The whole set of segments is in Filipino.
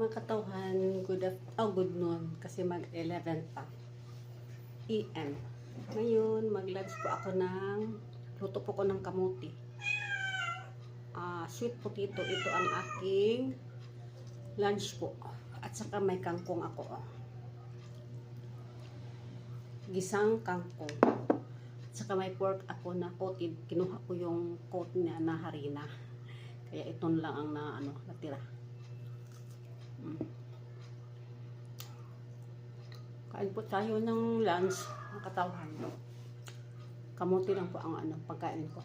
mga katawhan, good noon kasi mag-11 pa AM. Ngayon, mag-lunch po ako luto po ko ng kamuti. Sweet potato, ito ang aking lunch po. At saka may kangkong ako. Gisang kangkong. At saka may pork ako na coated. Kinuha ko yung coat niya na harina. Kaya ito lang ang natira. Kain po tayo ng lunch, ang katawhan. Kamuti lang po ang pagkain ko.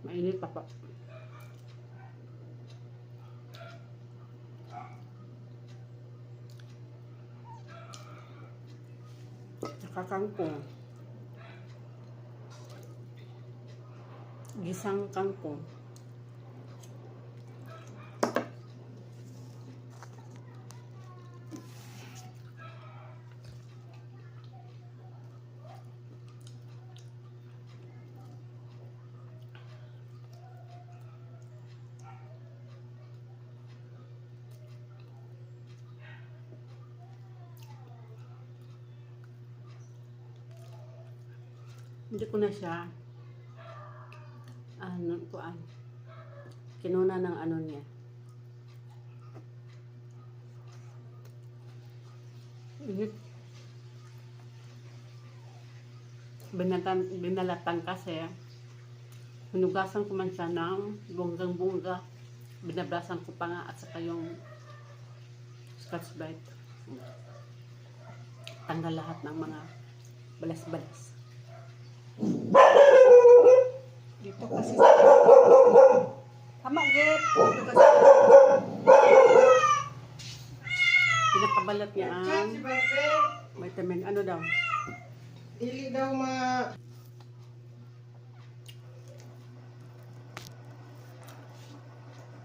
Mainit pa po. Saka kangkong. Gisang kangkong. Hindi ko na siya kinuna ng niya. Binalatan kasi hinugasan ko man siya ng bonggang-bongga. Binabrasan ko pa nga at saka yung Scotch Brite. Tanggal lahat ng mga balas-balas. Dito kasi tama git. Dito kasi pinakabalat niya ang vitamin daw. Dili daw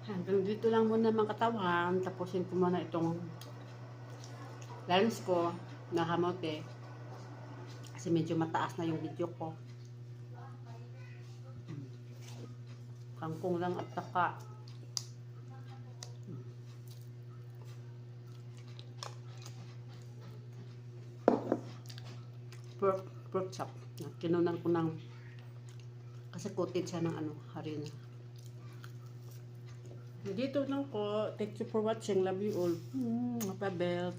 Hanggang dito lang muna mga katawan. Tapusin ko muna itong lunch ko na kamote. Kasi medyo mataas na yung video ko. Kangkong lang at saka pork chop. Kinunan ko ng kasi coated siya ng harina. Dito lang ko. Thank you for watching. Love you all. Pabel.